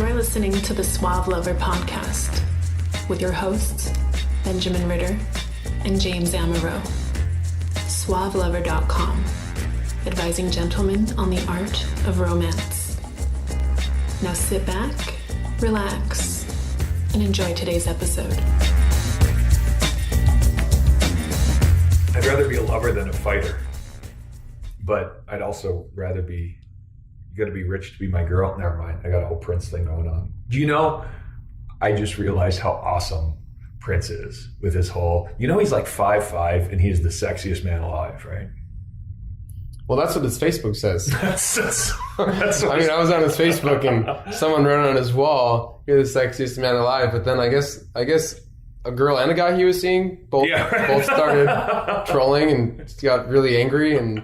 You're listening to the Suave Lover podcast with your hosts, Benjamin Ritter and James Amaro. SuaveLover.com, advising gentlemen on the art of romance. Now sit back, relax, and enjoy today's episode. I'd rather be a lover than a fighter, but I'd also rather be, you gotta be rich to be my girl. Never mind, I got a whole Prince thing going on. Do you know, I just realized how awesome Prince is with his whole, he's like 5'5" and he's the sexiest man alive, right? Well, that's what his Facebook says. That's I was on his Facebook and someone wrote on his wall, "You're the sexiest man alive." But then I guess a girl and a guy he was seeing both started trolling and got really angry and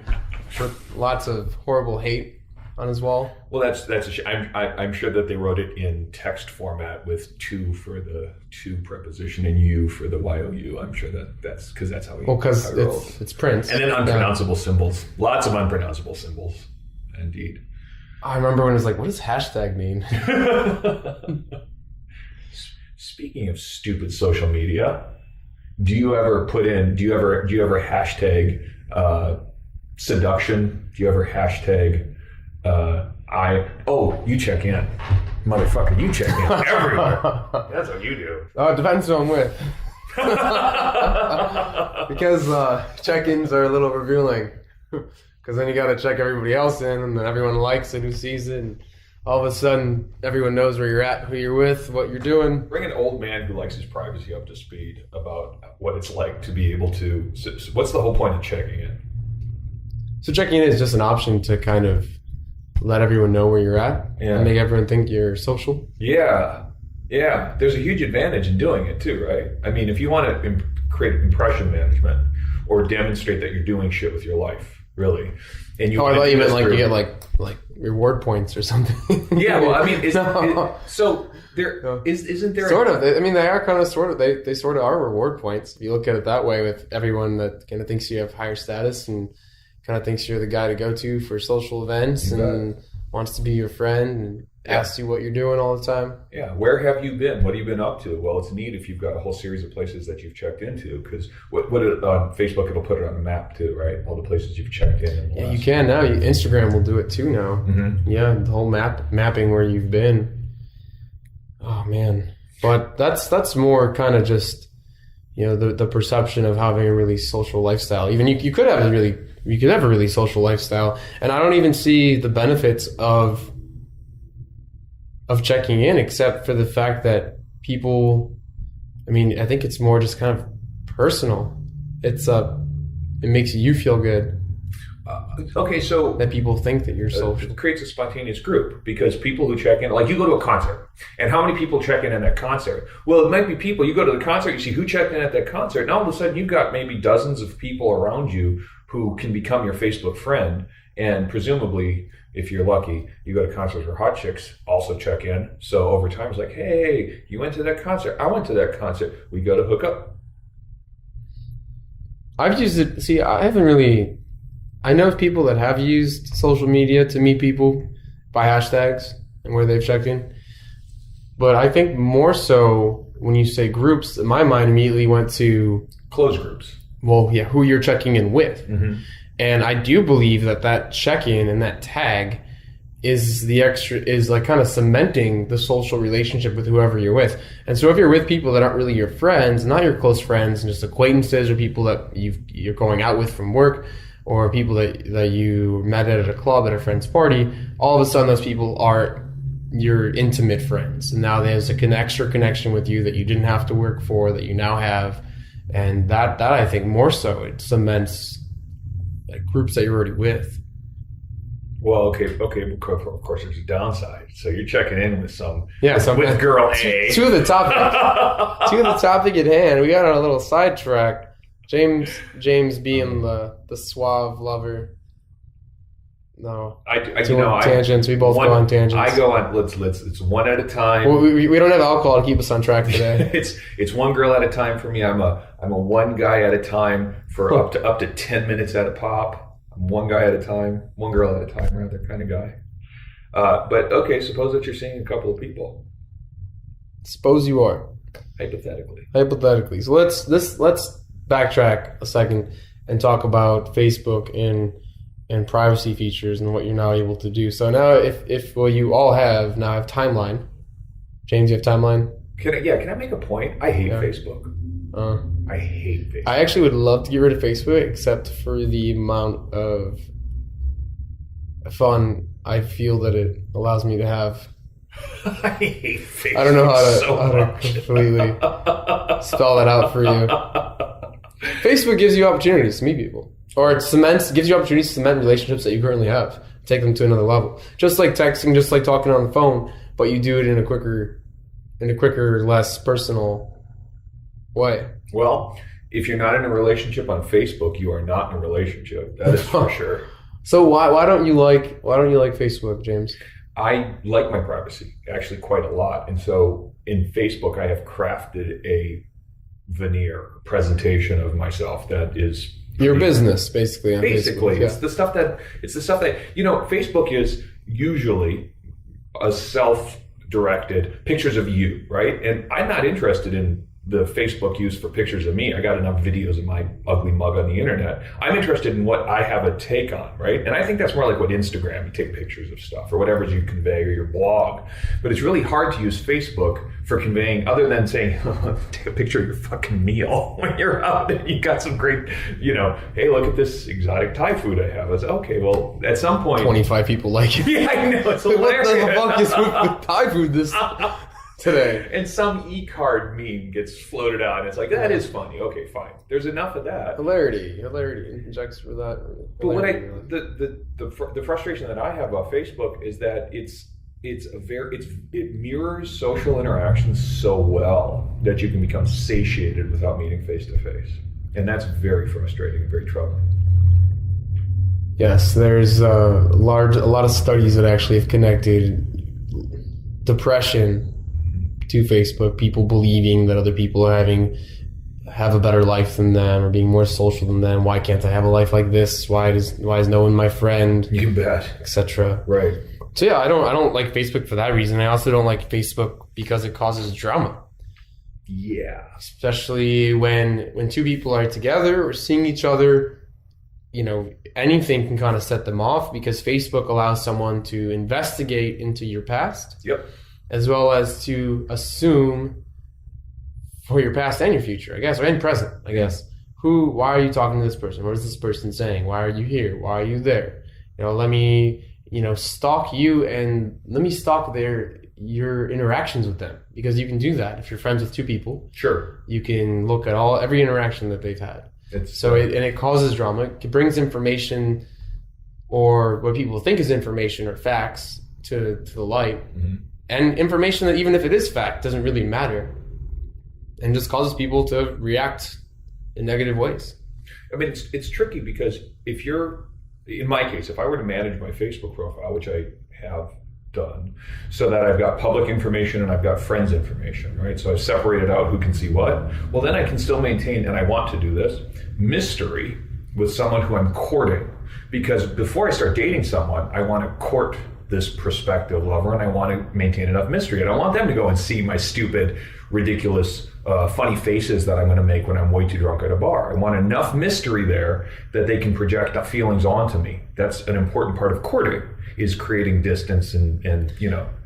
put lots of horrible hate on his wall. Well, that's a I'm sure that they wrote it in text format with to for the to preposition and you for the you. I'm sure that's because that's how he. Well, because it's Prince, and then unpronounceable symbols. Lots of unpronounceable symbols, indeed. I remember when it was like, "What does hashtag mean?" Speaking of stupid social media, do you ever hashtag seduction? Do you ever hashtag you check in, motherfucker, you check in everywhere. That's what you do. It depends who I'm with. Because check-ins are a little revealing. Because then you got to check everybody else in, and then everyone likes it who sees it, and all of a sudden everyone knows where you're at, who you're with, what you're doing. Bring an old man who likes his privacy up to speed about what it's like to be able to. So what's the whole point of checking in? So checking in is just an option to kind of let everyone know where you're at and make everyone think you're social. Yeah. There's a huge advantage in doing it too, right? I mean, if you want to create impression management or demonstrate that you're doing shit with your life, really, and you. I thought you meant like you get like reward points or something. Yeah, well, I mean, so there isn't there sort of. I mean, they are kind of sort of. They sort of are reward points if you look at it that way. With everyone that kind of thinks you have higher status and kind of thinks you're the guy to go to for social events and wants to be your friend and asks you what you're doing all the time. Yeah. Where have you been? What have you been up to? Well, it's neat if you've got a whole series of places that you've checked into, because on Facebook, it'll put it on a map too, right? All the places you've checked in. Yeah, you can now. Instagram will do it too now. Mm-hmm. Yeah, the whole mapping where you've been. Oh, man. But that's more kind of just, the perception of having a really social lifestyle. Even you could have a really social lifestyle, and I don't even see the benefits of checking in, except for the fact that people, I think it's more just kind of personal. It makes you feel good. Okay, so that people think that you're social. It creates a spontaneous group, because people who check in, like you go to a concert, and how many people check in at that concert? Well, it might be people, you go to the concert, you see who checked in at that concert, and all of a sudden you've got maybe dozens of people around you who can become your Facebook friend, and presumably, if you're lucky, you go to concerts where hot chicks also check in. So over time, it's like, hey, you went to that concert, I went to that concert, we got to hook up. I've used it. See, I know of people that have used social media to meet people by hashtags and where they've checked in. But I think more so when you say groups, my mind immediately went to closed groups. Well, yeah, who you're checking in with. Mm-hmm. And I do believe that check-in and that tag is like kind of cementing the social relationship with whoever you're with. And so if you're with people that aren't really your friends, not your close friends, and just acquaintances or people that you're going out with from work, or people that you met at a club at a friend's party, all of a sudden those people are your intimate friends. And now there's an extra connection with you that you didn't have to work for, that you now have. And that I think more so, it cements like groups that you're already with. Well, okay. Of course, there's a downside. So you're checking in with with girl A. To the topic at hand. We got on a little sidetrack. James being the suave lover. No, tangents. We both go on tangents. I go on. Let's. It's one at a time. Well, we don't have alcohol to keep us on track today. it's one girl at a time for me. I'm a one guy at a time for up to 10 minutes at a pop. I'm one guy at a time, one girl at a time, rather, kind of guy. But okay, suppose that you're seeing a couple of people, Suppose you are. hypothetically. Hypothetically. So let's backtrack a second and talk about Facebook and privacy features and what you're now able to do. So now if well, you all have timeline. James, you have timeline? Can I make a point? I hate Facebook. I hate Facebook. I actually would love to get rid of Facebook, except for the amount of fun I feel that it allows me to have. I hate Facebook. I don't know how to much. completely spell that out for you. Facebook gives you opportunities to meet people, or it gives you opportunities to cement relationships that you currently have, take them to another level. Just like texting, just like talking on the phone, but you do it in a quicker, less personal way. Well, if you're not in a relationship on Facebook, you are not in a relationship. That is for sure. So why don't you like Facebook, James? I like my privacy actually quite a lot, and so in Facebook, I have crafted a veneer presentation of myself that is your business, basically. On basically, Facebook. it's the stuff that Facebook is usually a self-directed pictures of you, right? And I'm not interested in the Facebook use for pictures of me. I got enough videos of my ugly mug on the internet. I'm interested in what I have a take on, right? And I think that's more like what Instagram, you take pictures of stuff or whatever you convey, or your blog. But it's really hard to use Facebook for conveying, other than saying, take a picture of your fucking meal when you're out and you got some great, hey, look at this exotic Thai food I have. It's okay, well, at some point 25 people like it. Yeah, I know, it's hilarious. What the fuck is with Thai food this today? And some e-card meme gets floated out, and it's like, that is funny. Okay, fine. There's enough of that. Hilarity injects for that. But what the frustration that I have about Facebook is that it mirrors social interactions so well that you can become satiated without meeting face to face, and that's very frustrating and very troubling. Yes, there's a lot of studies that actually have connected depression to Facebook, people believing that other people have a better life than them or being more social than them. Why can't I have a life like this? Why is no one my friend? You bet, etc. Right. So yeah, I don't like Facebook for that reason. I also don't like Facebook because it causes drama. Yeah. Especially when two people are together or seeing each other, anything can kind of set them off, because Facebook allows someone to investigate into your past. Yep. As well as to assume for your past and your future, I guess, or in present, I guess. Why are you talking to this person? What is this person saying? Why are you here? Why are you there? Let me, stalk you, and let me stalk your interactions with them, because you can do that if you're friends with two people. Sure. You can look at every interaction that they've had. It causes drama. It brings information, or what people think is information or facts, to the light. Mm-hmm. And information that, even if it is fact, doesn't really matter, and just causes people to react in negative ways. I mean, it's tricky, because if you're, in my case, if I were to manage my Facebook profile, which I have done, so that I've got public information and I've got friends information, right? So I've separated out who can see what. Well, then I can still maintain, and I want to do this, mystery with someone who I'm courting, because before I start dating someone, I want to court this prospective lover, and I want to maintain enough mystery. I don't want them to go and see my stupid, ridiculous, funny faces that I'm going to make when I'm way too drunk at a bar. I want enough mystery there that they can project the feelings onto me. That's an important part of courting, is creating distance and.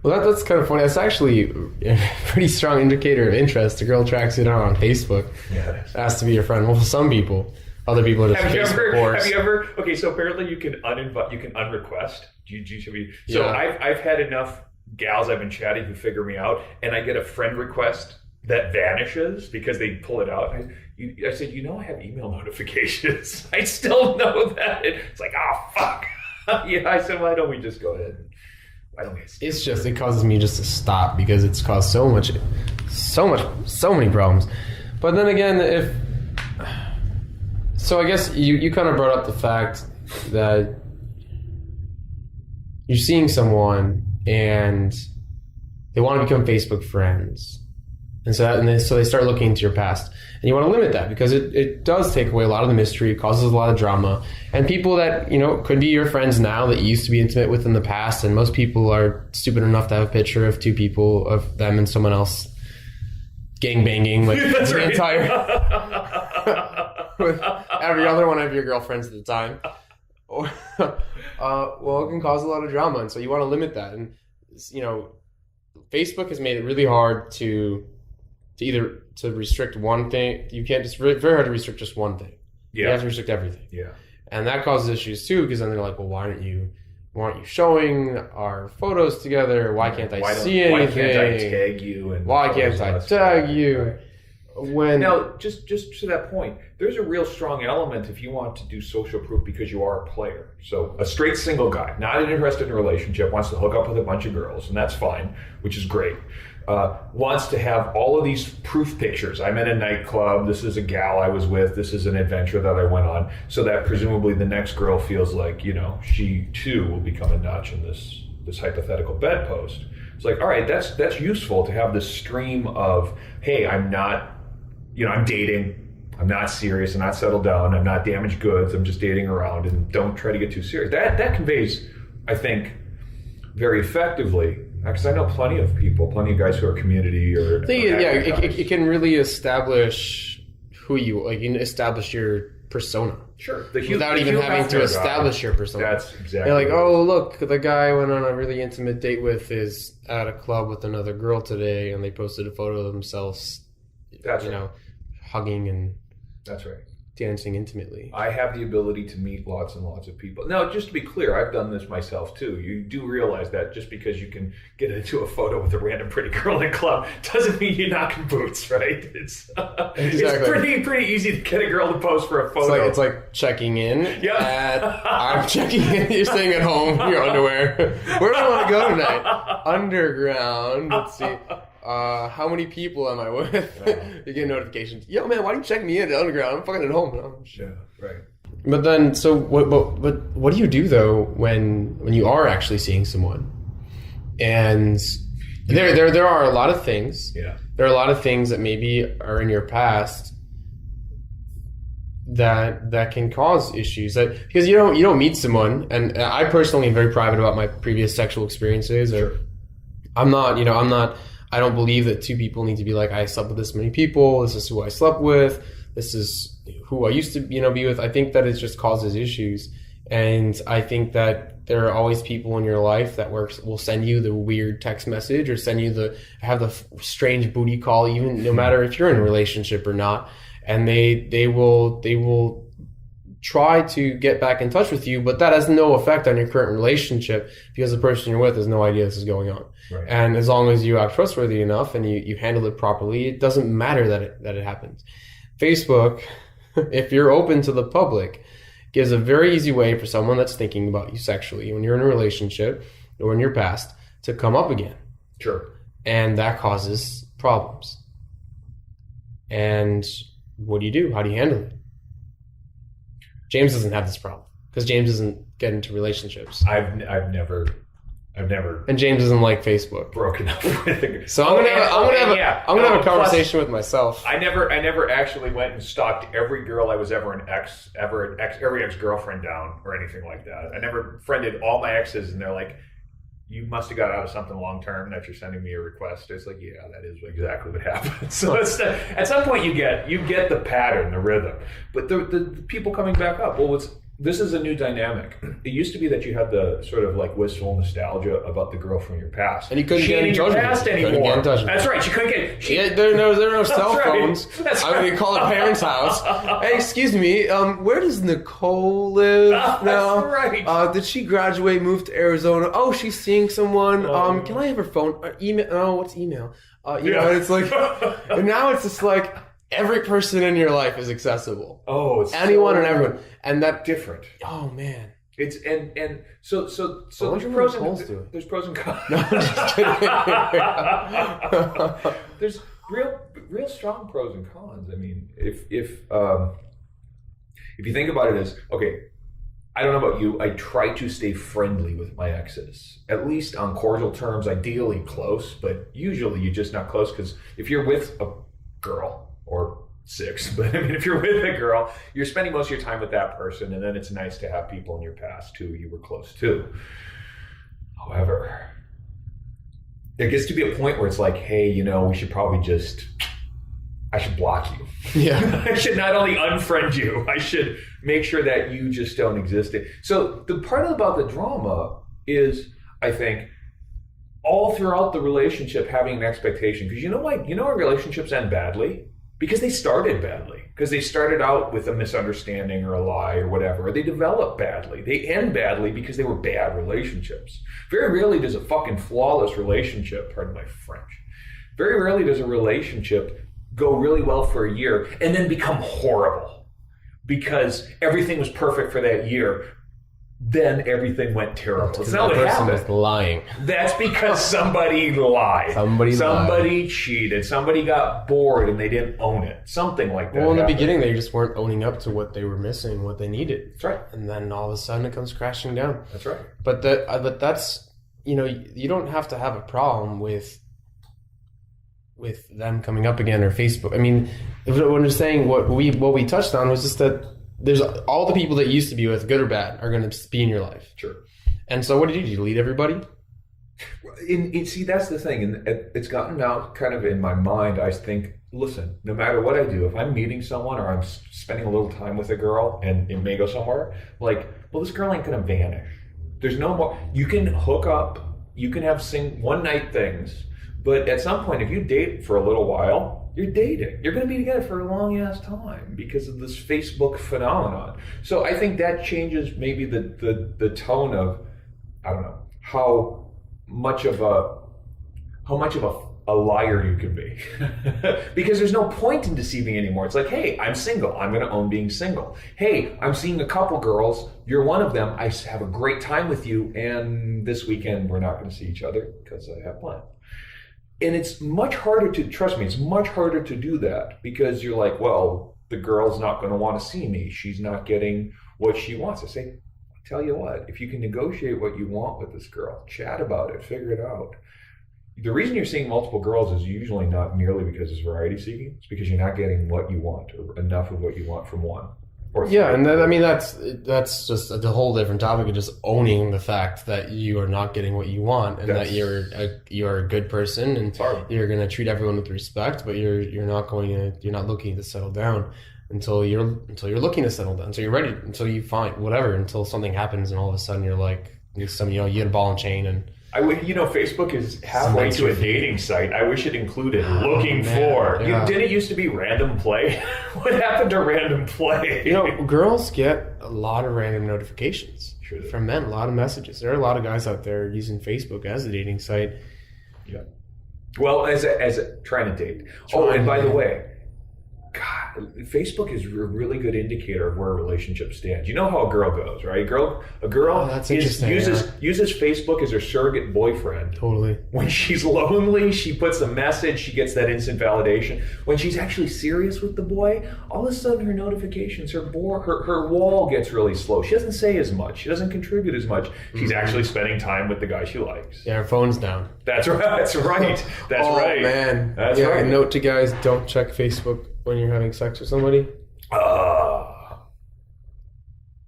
Well, that's kind of funny. That's actually a pretty strong indicator of interest. A girl tracks you down on Facebook. Yeah, it is. Asks to be your friend. Well, for some people. Other people are just Facebook whores. Have you ever? Okay, so apparently you can unrequest. So yeah. I've had enough gals I've been chatting who figure me out, and I get a friend request that vanishes because they pull it out. I said, I have email notifications. I still know that. It's like, fuck. Yeah, I said, why don't we just go ahead? Why don't we? It causes me just to stop, because it's caused so many problems. But then again, So I guess you kind of brought up the fact that you're seeing someone and they want to become Facebook friends. And so they start looking into your past. And you want to limit that because it does take away a lot of the mystery. It causes a lot of drama. And people that, could be your friends now that you used to be intimate with in the past. And most people are stupid enough to have a picture of two people, of them and someone else gangbanging with the entire, with every other one of your girlfriends at the time. Well, it can cause a lot of drama. And so you want to limit that. And, Facebook has made it really hard to restrict one thing. You can't just very hard to restrict just one thing. Yeah. You have to restrict everything. Yeah. And that causes issues too, because then they're like, well, why aren't you showing our photos together? Why can't I see anything? Why can't I tag you? And why can't I tag you? Right. Now, just to that point, there's a real strong element if you want to do social proof because you are a player. So a straight single guy, not interested in a relationship, wants to hook up with a bunch of girls, and that's fine, which is great. Wants to have all of these proof pictures. I'm in a nightclub. This is a gal I was with. This is an adventure that I went on. So that presumably the next girl feels like, she too will become a notch in this hypothetical bedpost. It's like, all right, that's useful to have this stream of, hey, I'm not, I'm dating. I'm not serious. I'm not settled down. I'm not damaged goods. I'm just dating around, and don't try to get too serious. That conveys, I think, very effectively. Because I know plenty of guys who are community or it can really establish who you like. You can establish your persona. Sure, without even having to establish your persona. That's exactly. They're like, oh, look, the guy I went on a really intimate date with is at a club with another girl today, and they posted a photo of themselves. That's right. Hugging and that's right, dancing intimately. I have the ability to meet lots and lots of people. Now, just to be clear, I've done this myself too. You do realize that just because you can get into a photo with a random pretty girl in a club doesn't mean you're knocking boots, right? It's pretty easy to get a girl to pose for a photo. It's like checking in. Yeah. I'm checking in. You're staying at home. Your underwear. Where do I want to go tonight? Underground. Let's see. How many people am I with? You get notifications. Yo, man, why are you checking me in at Underground? I'm fucking at home. Yeah, right. But then, so what do you do though when you are actually seeing someone? And there are a lot of things. Yeah. There are a lot of things that maybe are in your past that can cause issues. Because you don't meet someone, and I personally am very private about my previous sexual experiences. Sure. I don't believe that two people need to be like, I slept with this many people. This is who I slept with. This is who I used to, be with. I think that it just causes issues. And I think that there are always people in your life that will send you the weird text message or have the strange booty call, even no matter if you're in a relationship or not. And they will try to get back in touch with you, but that has no effect on your current relationship because the person you're with has no idea this is going on. Right. And as long as you act trustworthy enough and you handle it properly, it doesn't matter that it happens. Facebook, if you're open to the public, gives a very easy way for someone that's thinking about you sexually when you're in a relationship or in your past to come up again. Sure. And that causes problems. And what do you do? How do you handle it? James doesn't have this problem because James doesn't get into relationships. I've never. And James doesn't like Facebook. Broken up with. So I'm gonna have a conversation with myself. I never actually went and stalked every girl I was every ex-girlfriend down or anything like that. I never friended all my exes, and they're like, "You must have got out of something long term that you're sending me a request." It's like, yeah, that is exactly what happened. So at some point you get the pattern, the rhythm. But the people coming back up, this is a new dynamic. It used to be that you had the sort of like wistful nostalgia about the girl from your past. And you couldn't get in touch with her anymore. That's right. She couldn't get... there are no cell phones. That's I would call her parents' house. Hey, excuse me, where does Nicole live now? That's right. Did she graduate, move to Arizona? Oh, she's seeing someone. Can I have her phone? Email? Oh, what's email? And it's like... and now it's just like... Every person in your life is accessible. Oh, it's anyone and everyone, and that different. Oh man, it's and so there's pros and cons. No, I'm just kidding. There's real strong pros and cons. I mean, if you think about it as okay, I don't know about you. I try to stay friendly with my exes, at least on cordial terms, ideally close, but usually you're just not close because if you're with a girl or 6, but I mean, if you're with a girl, you're spending most of your time with that person, and then it's nice to have people in your past too you were close to. However, there gets to be a point where it's like, hey, we should probably I should block you. Yeah. I should not only unfriend you, I should make sure that you just don't exist. So the part about the drama is, I think, all throughout the relationship having an expectation. Because our relationships end badly because they started badly. Because they started out with a misunderstanding or a lie or whatever. Or they develop badly. They end badly because they were bad relationships. Very rarely does a fucking flawless relationship, pardon my French, very rarely does a relationship go really well for a year and then become horrible because everything was perfect for that year. Then everything went terrible. It's not what happened. Person is lying. That's because somebody lied. Somebody cheated. Somebody got bored and they didn't own it. Something like that. Well, in the beginning, they just weren't owning up to what they were missing, what they needed. That's right. And then all of a sudden, it comes crashing down. That's right. But that's you don't have to have a problem with them coming up again or Facebook. I mean, when we're saying what we touched on was just that there's all the people that you used to be with, good or bad, are going to be in your life. Sure. And so what did you do? You delete everybody? See, that's the thing. And it's gotten out kind of in my mind. I think, listen, no matter what I do, if I'm meeting someone or I'm spending a little time with a girl and it may go somewhere, this girl ain't going to vanish. There's no more. You can hook up. You can have one night things. But at some point, if you date for a little while, you're dating. You're going to be together for a long ass time because of this Facebook phenomenon. So I think that changes maybe the tone of, I don't know, how much of a liar you can be. Because there's no point in deceiving anymore. It's like, hey, I'm single. I'm going to own being single. Hey, I'm seeing a couple girls. You're one of them. I have a great time with you. And this weekend, we're not going to see each other because I have plans. And it's much harder it's much harder to do that because you're like, well, the girl's not going to want to see me. She's not getting what she wants. I say, tell you what, if you can negotiate what you want with this girl, chat about it, figure it out. The reason you're seeing multiple girls is usually not merely because it's variety seeking. It's because you're not getting what you want or enough of what you want from one. Yeah, and that's just a whole different topic of just owning the fact that you are not getting what you want and that you're a good person and you're going to treat everyone with respect, but you're not looking to settle down until you're looking to settle down, until you're ready, until you find whatever, until something happens and all of a sudden you're like you get a ball and chain and. Facebook is halfway to a dating site. I wish it included looking for. Yeah. Didn't it used to be random play? What happened to random play? Girls get a lot of random notifications from men, a lot of messages. There are a lot of guys out there using Facebook as a dating site. Yeah. Well, as trying to date. And by the way, God, Facebook is a really good indicator of where a relationship stands. You know how a girl goes, right? A girl uses Facebook as her surrogate boyfriend. Totally. When she's lonely, she puts a message, she gets that instant validation. When she's actually serious with the boy, all of a sudden her notifications, her wall gets really slow. She doesn't say as much. She doesn't contribute as much. She's actually spending time with the guy she likes. Yeah, her phone's down. That's right. That's right. Oh, man. That's right. A note to guys, don't check Facebook when you're having sex with somebody.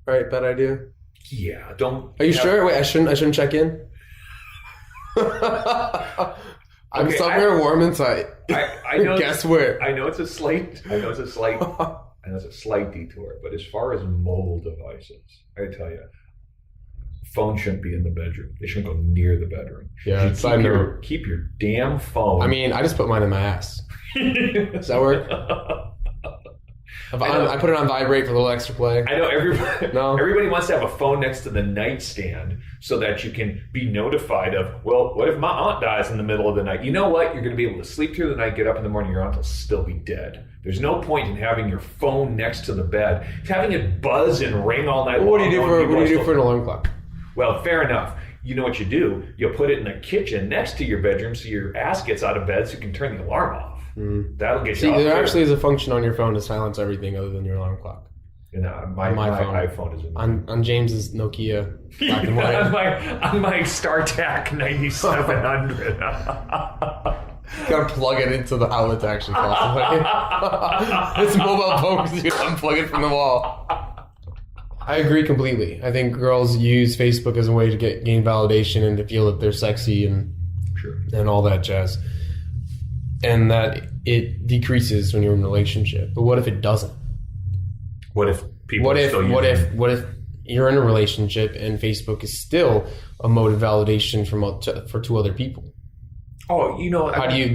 Right, bad idea. Yeah, don't. Are you sure? Wait, I shouldn't check in. I'm somewhere warm and tight. I know. Guess where? I know it's a slight detour, but as far as mobile devices, I tell you, phone shouldn't be in the bedroom. They shouldn't go near the bedroom. Yeah, keep your damn phone. I mean, I just put mine in my ass. Does that work? I put it on vibrate for a little extra play. I know everybody wants to have a phone next to the nightstand so that you can be notified of, well, what if my aunt dies in the middle of the night? You know what? You're going to be able to sleep through the night, get up in the morning, your aunt will still be dead. There's no point in having your phone next to the bed. Having it buzz and ring all night long. What do you do for an alarm clock? Well, fair enough. You know what you do? You'll put it in the kitchen next to your bedroom so your ass gets out of bed so you can turn the alarm off. That'll get you off. There actually is a function on your phone to silence everything other than your alarm clock. And my iPhone is on James's Nokia black and white. on my StarTAC 9700. Gotta plug it into the outlet to actually possibly. It's a mobile phone because you unplug it from the wall. I agree completely. I think girls use Facebook as a way to gain validation and to feel that they're sexy and all that jazz. And that it decreases when you're in a relationship. But what if it doesn't? What if people what if if you're in a relationship and Facebook is still a mode of validation for two other people? Oh, how do you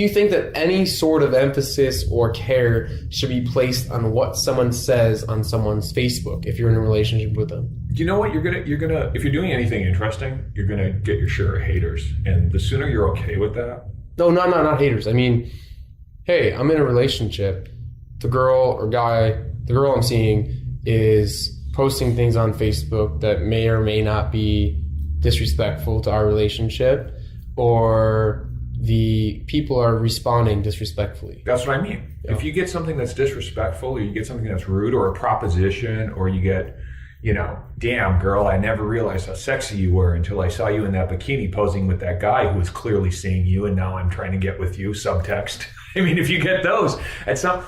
think that any sort of emphasis or care should be placed on what someone says on someone's Facebook if you're in a relationship with them? You know what? You're gonna if you're doing anything interesting, you're gonna get your share of haters, and the sooner you're okay with that. No, not haters. I mean, hey, I'm in a relationship. The girl or guy, the girl I'm seeing is posting things on Facebook that may or may not be disrespectful to our relationship. Or the people are responding disrespectfully. That's what I mean. Yeah. If you get something that's disrespectful, or you get something that's rude, or a proposition, or you get, damn girl, I never realized how sexy you were until I saw you in that bikini posing with that guy who was clearly seeing you, and now I'm trying to get with you, subtext. I mean, if you get those,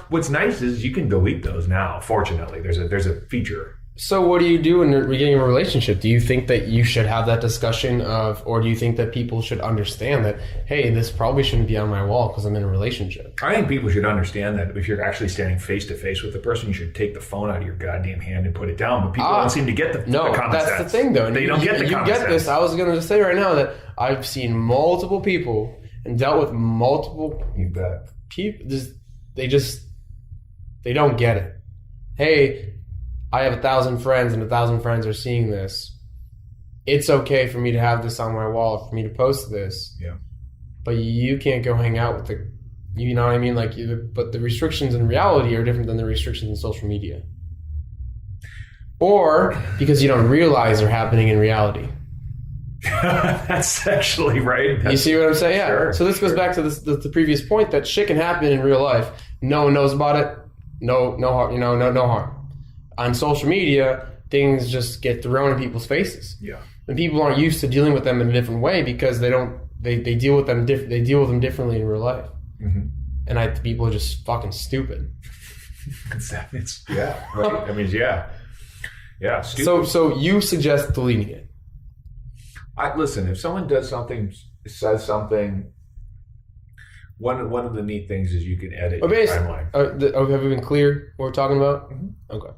what's nice is you can delete those now. Fortunately, there's a feature. So what do you do in the beginning of a relationship? Do you think that you should have that discussion or do you think that people should understand that, hey, this probably shouldn't be on my wall because I'm in a relationship? I think people should understand that if you're actually standing face to face with the person, you should take the phone out of your goddamn hand and put it down. But people don't seem to get the common that's sense. The thing, though. They don't get the common sense. You get this. I was going to say right now that I've seen multiple people and dealt with multiple people. They don't get it. Hey, I have 1,000 friends and 1,000 friends are seeing this. It's okay for me to have this on my wall, for me to post this. Yeah. But you can't go hang out with you know what I mean? But the restrictions in reality are different than the restrictions in social media. Or because you don't realize they're happening in reality. That's actually right. You see what I'm saying? Yeah. Sure, so this goes back to the previous point that shit can happen in real life. No one knows about it. No harm. No harm. On social media, things just get thrown in people's faces. Yeah. And people aren't used to dealing with them in a different way because they deal with them differently in real life. Mm-hmm. And people are just fucking stupid. Yeah. Right. I mean, yeah. Yeah. Stupid. So you suggest deleting it? Listen, if someone says something, one of the neat things is you can edit your timeline. Have we been clear what we're talking about? Mm-hmm. Okay.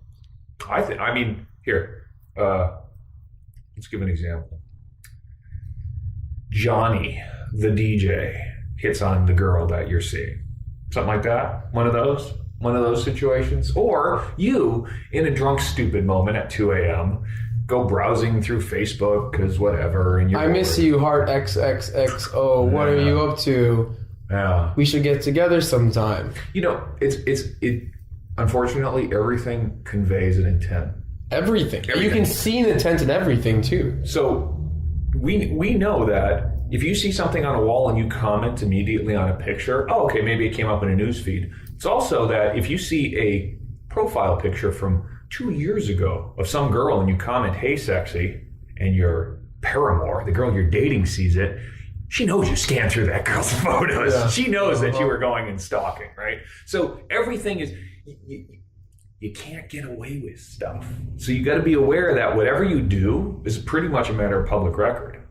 Here, let's give an example. Johnny, the DJ, hits on the girl that you're seeing. Something like that? One of those situations? Or you, in a drunk, stupid moment at 2 a.m., go browsing through Facebook because whatever. And I miss you, heart XXXO. What are you up to? Yeah. We should get together sometime. It unfortunately, everything conveys an intent. Everything. You can see an intent in everything too. So we know that if you see something on a wall and you comment immediately on a picture, okay, maybe it came up in a news feed. It's also that if you see a profile picture from 2 years ago of some girl and you comment, hey, sexy, and your paramour, the girl you're dating, sees it, she knows you scanned through that girl's photos. Yeah. She knows that you were going and stalking, right? So everything is... You can't get away with stuff. So you got to be aware that whatever you do is pretty much a matter of public record.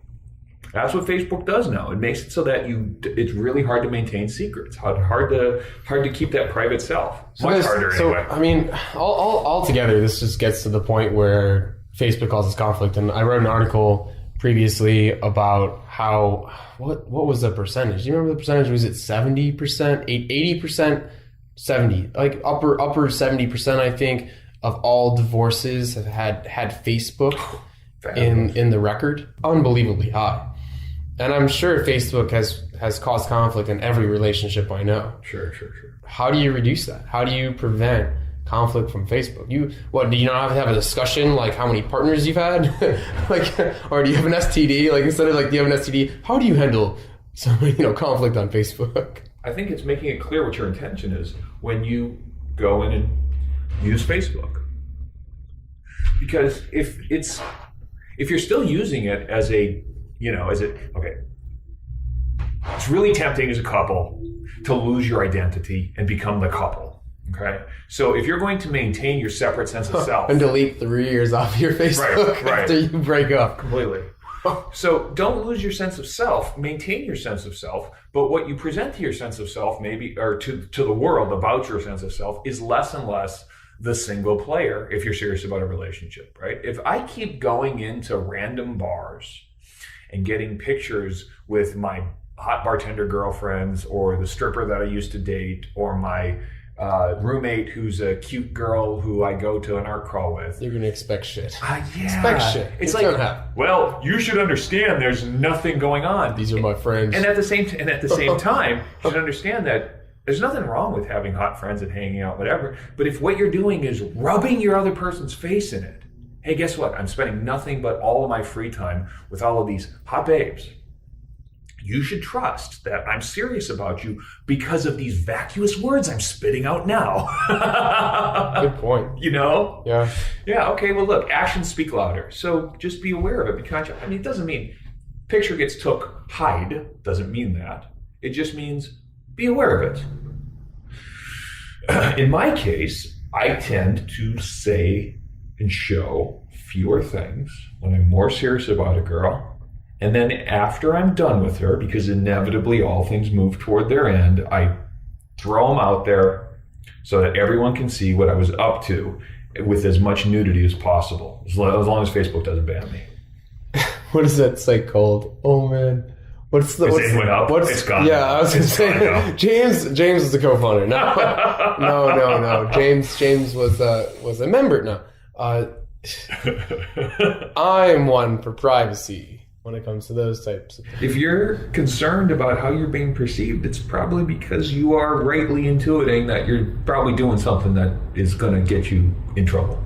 That's what Facebook does now. It makes it so that it's really hard to maintain secrets. Hard to keep that private self. Much harder anyway. I mean, all together, this just gets to the point where Facebook causes conflict. And I wrote an article previously about how what was the percentage? Do you remember the percentage? Was it 70%, 80%? 70, like upper 70%, I think, of all divorces have had Facebook in the record. Unbelievably high. And I'm sure Facebook has caused conflict in every relationship I know. Sure. How do you reduce that? How do you prevent conflict from Facebook? Do you not have to have a discussion like how many partners you've had? Or do you have an STD? Like instead of like, do you have an STD? How do you handle conflict on Facebook? I think it's making it clear what your intention is when you go in and use Facebook. Because if you're still using it as a, okay, it's really tempting as a couple to lose your identity and become the couple. Okay, so if you're going to maintain your separate sense of self and delete 3 years off your Facebook after you break up completely. So don't lose your sense of self, maintain your sense of self, but what you present to your sense of self, maybe, or to the world about your sense of self, is less and less the single player if you're serious about a relationship, right? If I keep going into random bars and getting pictures with my hot bartender girlfriends or the stripper that I used to date or my roommate who's a cute girl who I go to an art crawl with. You're going to expect shit. Yeah. Expect shit. It's like, well, you should understand there's nothing going on. These are my friends. And at the same time, you should understand that there's nothing wrong with having hot friends and hanging out, whatever. But if what you're doing is rubbing your other person's face in it, hey, guess what? I'm spending nothing but all of my free time with all of these hot babes. You should trust that I'm serious about you because of these vacuous words I'm spitting out now. Good point. You know? Yeah. Yeah, okay, well, look, actions speak louder. So just be aware of it. Be conscious. I mean, it doesn't mean picture gets took, hide. Doesn't mean that. It just means be aware of it. In my case, I tend to say and show fewer things when I'm more serious about a girl. And then after I'm done with her, because inevitably all things move toward their end, I throw them out there so that everyone can see what I was up to with as much nudity as possible, as long as Facebook doesn't ban me. What is that site called? Oh, man. It's gone. Yeah, I was going to say, James is the co-founder. No. James was a member. No. I'm one for privacy when it comes to those types of things. If you're concerned about how you're being perceived, it's probably because you are rightly intuiting that you're probably doing something that is going to get you in trouble.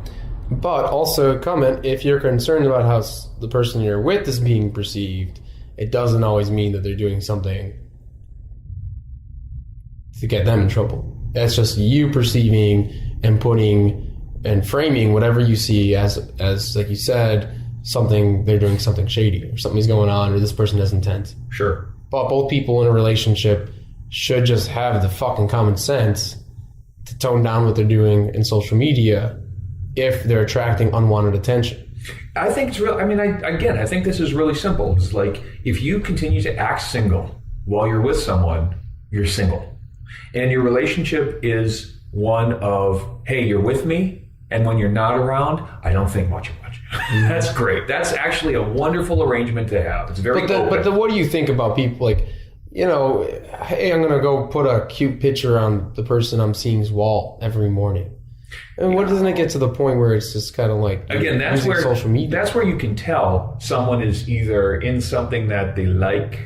But also comment, if you're concerned about how the person you're with is being perceived, it doesn't always mean that they're doing something to get them in trouble. That's just you perceiving and putting and framing whatever you see as like you said, they're doing something shady or something's going on or this person has intent. Sure. But both people in a relationship should just have the fucking common sense to tone down what they're doing in social media if they're attracting unwanted attention. I think it's real. I mean, I think this is really simple. It's like if you continue to act single while you're with someone, you're single. And your relationship is one of, hey, you're with me, and when you're not around, I don't think much about you. That's great. That's actually a wonderful arrangement to have. It's very But what do you think about people like, hey, I'm going to go put a cute picture on the person I'm seeing's wall every morning. And what doesn't it get to the point where it's just kind of like, again, that's where social media? That's where you can tell someone is either in something that they like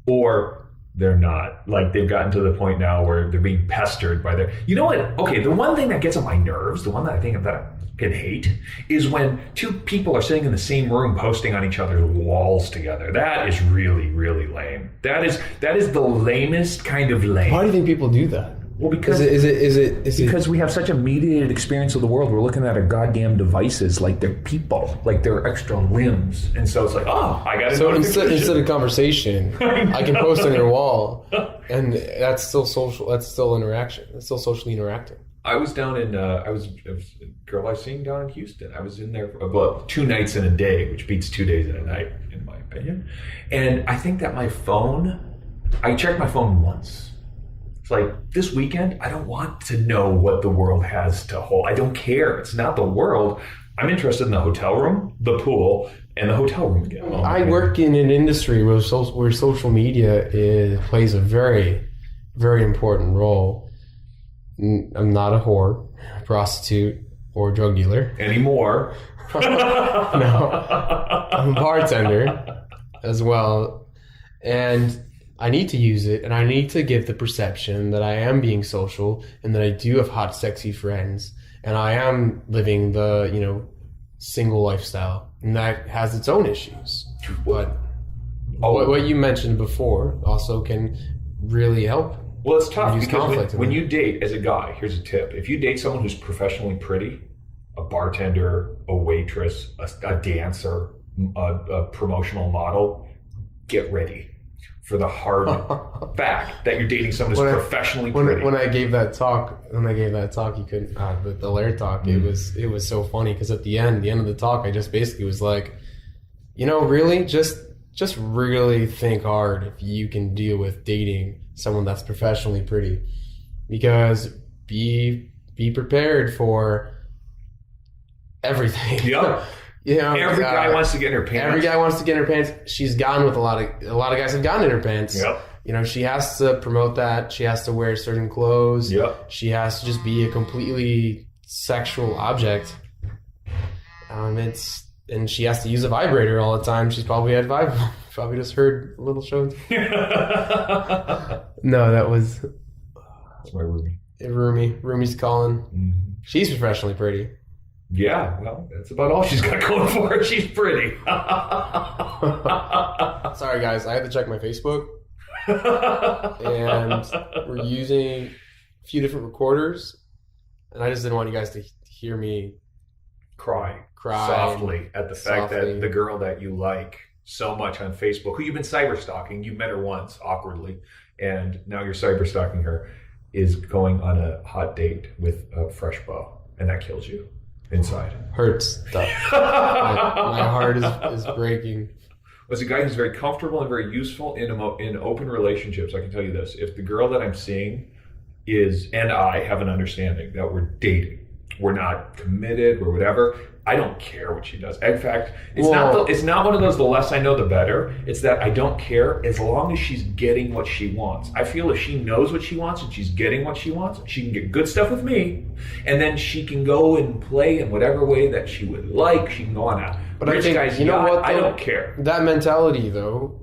or they're not. Like they've gotten to the point now where they're being pestered by their, you know what? Okay, the one thing that gets on my nerves, the one that I think that I can hate, is when two people are sitting in the same room posting on each other's walls together. That is really, really lame. That is the lamest kind of lame. Why do you think people do that? Well, because is it because we have such a mediated experience of the world. We're looking at our goddamn devices like they're people, like they're extra limbs, and so it's like, oh, I got to. So instead of conversation, I can post on your wall, and that's still social. That's still interaction. It's still socially interacting. I was down in I was a girl I was seeing down in Houston. I was in there for about 2 nights in a day, which beats 2 days in a night, in my opinion. And I think that I checked my phone once. Like this weekend, I don't want to know what the world has to hold. I don't care. It's not the world. I'm interested in the hotel room, the pool, and the hotel room again. I work in an industry where social media plays a very, very important role. I'm not a whore, prostitute, or drug dealer. Anymore. No. I'm a bartender as well. And I need to use it, and I need to give the perception that I am being social and that I do have hot, sexy friends, and I am living the, single lifestyle, and that has its own issues. But what you mentioned before also can really help Well, it's tough Use because conflict when you date as a guy, here's a tip. If you date someone who's professionally pretty, a bartender, a waitress, a dancer, a promotional model, get ready for the hard fact that you're dating someone who's professionally pretty. When I gave that talk, you couldn't, the Laird talk, it was so funny because at the end of the talk, I just basically was like, really, just really think hard if you can deal with dating someone that's professionally pretty, because be prepared for everything. Yep. Every guy wants to get in her pants. Every guy wants to get in her pants. She's gone with a lot of guys have gotten in her pants. Yep. She has to promote that. She has to wear certain clothes. Yep. She has to just be a completely sexual object. And she has to use a vibrator all the time. She's probably had probably just heard a little show. No, that was that's my roomie. Roomie's calling. Mm-hmm. She's professionally pretty. Yeah, well, that's about all she's got going for her. She's pretty. Sorry, guys. I had to check my Facebook. And we're using a few different recorders. And I just didn't want you guys to hear me cry softly at the fact that the girl that you like so much on Facebook, who you've been cyber-stalking, you met her once awkwardly, and now you're cyber-stalking her, is going on a hot date with a fresh beau. And that kills you. Inside. Hurts. My heart is breaking. As a guy who's very comfortable and very useful in open relationships, I can tell you this. If the girl that I'm seeing and I have an understanding that we're dating, we're not committed or whatever, I don't care what she does. In fact, it's not one of those, the less I know, the better. It's that I don't care as long as she's getting what she wants. I feel if she knows what she wants and she's getting what she wants, she can get good stuff with me, and then she can go and play in whatever way that she would like. She can go on a rich guy's yacht. I don't care. That mentality, though,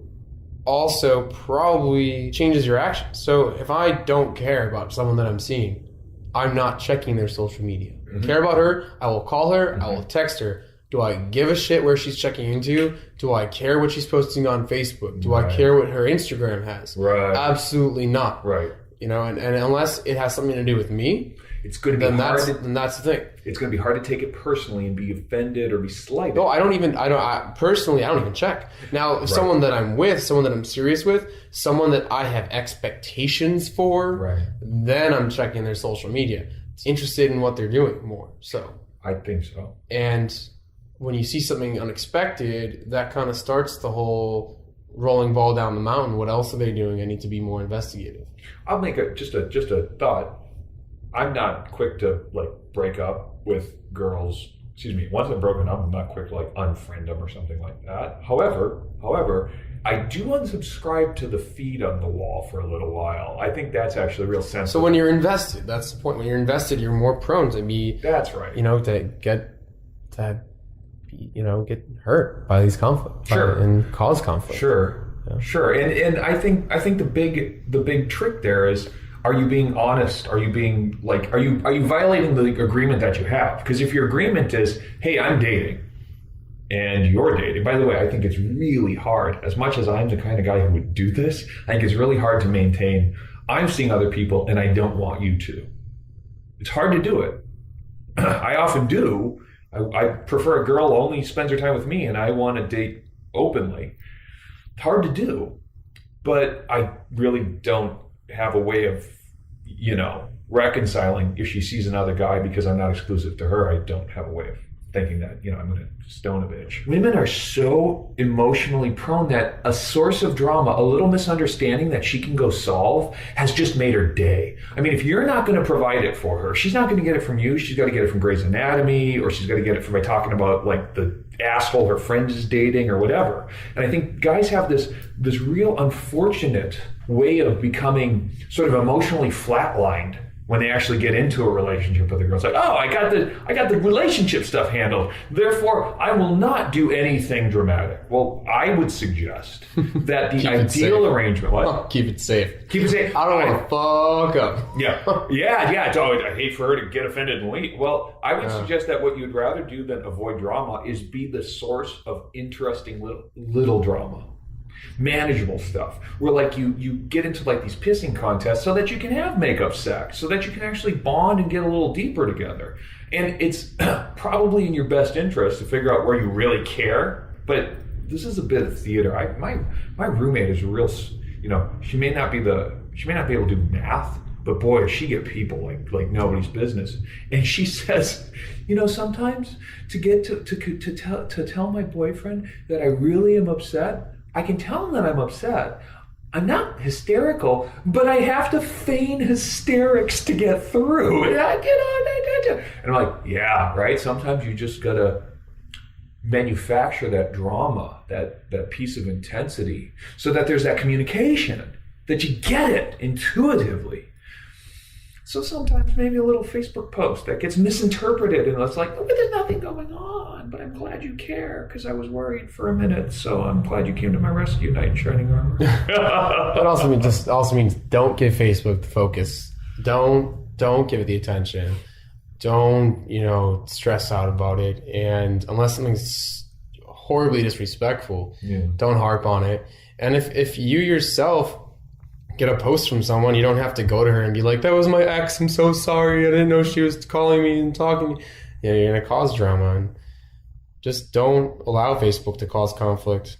also probably changes your actions. So if I don't care about someone that I'm seeing, I'm not checking their social media. I care about her, I will call her, I will text her. Do I give a shit where she's checking into? Do I care what she's posting on Facebook? Do I care what her Instagram has? Right. Absolutely not. Right. And unless it has something to do with me, it's going to be hard. Then that's the thing. It's going to be hard to take it personally and be offended or be slighted. No, I don't even check. Now, if someone that I'm with, someone that I'm serious with, someone that I have expectations for, then I'm checking their social media. Interested in what they're doing more. So I think so. And when you see something unexpected, that kind of starts the whole rolling ball down the mountain. What else are they doing? I need to be more investigative. I'll make just a thought. I'm not quick to break up with girls. Once I'm broken up, I'm not quick to unfriend them or something like that. However, I do unsubscribe to the feed on the wall for a little while. I think that's actually real sensitive. So when you're invested, that's the point. When you're invested, you're more prone to be. That's right. To get hurt by these conflicts. Sure. And cause conflict. Sure. Yeah. Sure. And I think the big trick there is, are you being honest? Are you being are you violating the agreement that you have? Because if your agreement is, hey, I'm dating, and you're dating. By the way, I think it's really hard. As much as I'm the kind of guy who would do this, I think it's really hard to maintain, I'm seeing other people and I don't want you to. It's hard to do it. I often do. I prefer a girl who only spends her time with me and I want to date openly. It's hard to do. But I really don't have a way of, reconciling if she sees another guy because I'm not exclusive to her. I don't have a way of thinking that, I'm going to stone a bitch. Women are so emotionally prone that a source of drama, a little misunderstanding that she can go solve, has just made her day. I mean, if you're not going to provide it for her, she's not going to get it from you. She's got to get it from Grey's Anatomy, or she's got to get it from by talking about the asshole her friend is dating or whatever. And I think guys have this real unfortunate way of becoming sort of emotionally flatlined when they actually get into a relationship with a girl. It's like, oh, I got the relationship stuff handled. Therefore, I will not do anything dramatic. Well, I would suggest that the ideal arrangement. What? Oh, keep it safe. Keep it safe. I don't want to fuck up. Yeah. It's always, I hate for her to get offended and leave. Well, I would suggest that what you'd rather do than avoid drama is be the source of interesting little drama. manageable stuff where like you get into like these pissing contests so that you can have makeup sex, so that you can actually bond and get a little deeper together. And it's probably in your best interest to figure out where you really care, but this is a bit of theater. My roommate is a real, she may not be able to do math, but boy, does she get people like nobody's business. And she says, sometimes to get to tell my boyfriend that I really am upset, I can tell him that I'm upset. I'm not hysterical, but I have to feign hysterics to get through. And I'm like, yeah, right? Sometimes you just gotta manufacture that drama, that piece of intensity, so that there's that communication, that you get it intuitively. So sometimes maybe a little Facebook post that gets misinterpreted and it's like, oh, there's nothing going on, but I'm glad you care because I was worried for a minute, so I'm glad you came to my rescue, knight in shining armor. That also means don't give Facebook the focus. Don't give it the attention. Don't, stress out about it. And unless something's horribly disrespectful, don't harp on it. And if you yourself get a post from someone, you don't have to go to her and be like, that was my ex, I'm so sorry, I didn't know she was calling me and talking to me. You're going to cause drama. And just don't allow Facebook to cause conflict.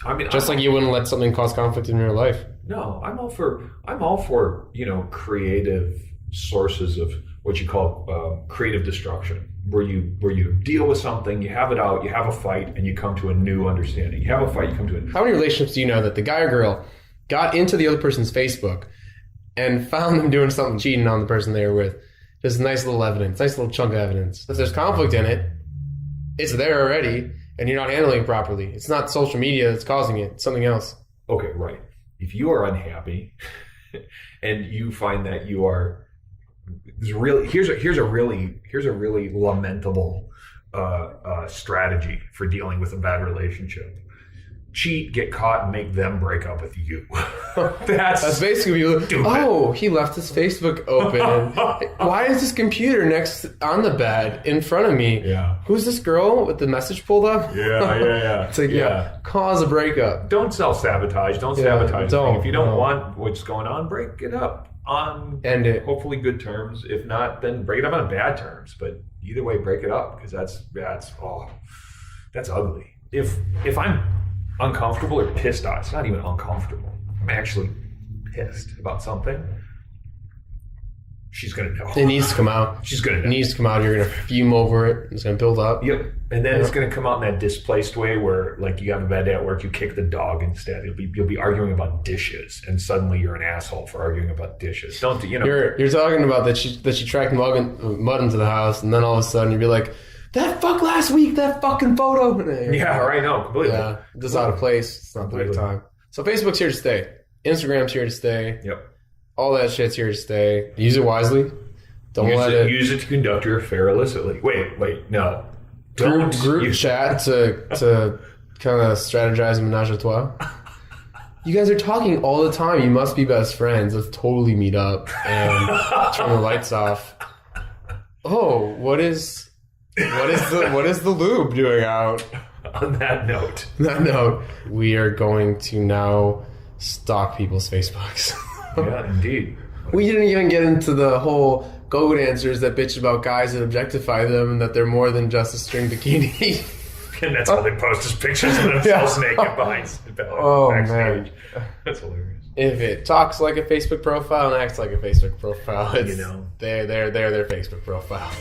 I mean, just like you wouldn't let something cause conflict in real life. No, I'm all for creative sources of what you call creative destruction, where you deal with something, you have it out, you have a fight, and you come to a new understanding. You have a fight, you come to a... How many relationships do you know that the guy or girl got into the other person's Facebook and found them doing something cheating on the person they were with? Just nice little evidence, nice little chunk of evidence. If there's conflict in it, it's there already, and you're not handling it properly. It's not social media that's causing it. It's something else. Okay, right. If you are unhappy and you find that you are... Here's a really lamentable strategy for dealing with a bad relationship. Cheat, get caught, and make them break up with you. That's basically stupid. Oh, he left his Facebook open. Why is this computer next on the bed in front of me? Yeah. Who's this girl with the message pulled up? Yeah. It's like, cause a breakup. Don't self-sabotage. Don't sabotage. Don't. If you don't want what's going on, break it up on end it. Hopefully good terms. If not, then break it up on bad terms. But either way, break it up, because that's ugly. If I'm uncomfortable or pissed off, it's not even uncomfortable, I'm actually pissed about something, she's gonna know. It needs to come out. She's gonna know. It needs to come out. You're gonna fume over it. It's gonna build up. Yep. And then it's gonna come out in that displaced way where, like, you have a bad day at work, you kick the dog instead. You'll be arguing about dishes, and suddenly you're an asshole for arguing about dishes. You're talking about that she tracked mud into the house, and then all of a sudden you'd be like, that fuck last week, that fucking photo. Yeah, right. No, completely. Yeah, just out of place. It's not the right time. So Facebook's here to stay. Instagram's here to stay. Yep. All that shit's here to stay. Use it wisely. Don't use it to conduct your affair illicitly. Wait, no. Don't group chat to kind of strategize a menage a trois. You guys are talking all the time. You must be best friends. Let's totally meet up and turn the lights off. Oh, what is the lube doing out? On that note, we are going to now stalk people's Facebooks. Yeah, indeed. We didn't even get into the whole go dancers that bitch about guys that objectify them and that they're more than just a string bikini. And that's how they post as pictures of themselves naked behind backstage. Man, that's hilarious. If it talks like a Facebook profile and acts like a Facebook profile, it's, they're their Facebook profile.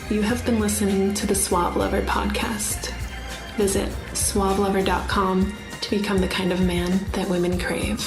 You have been listening to the Suave Lover podcast. Visit suavelover.com to become the kind of man that women crave.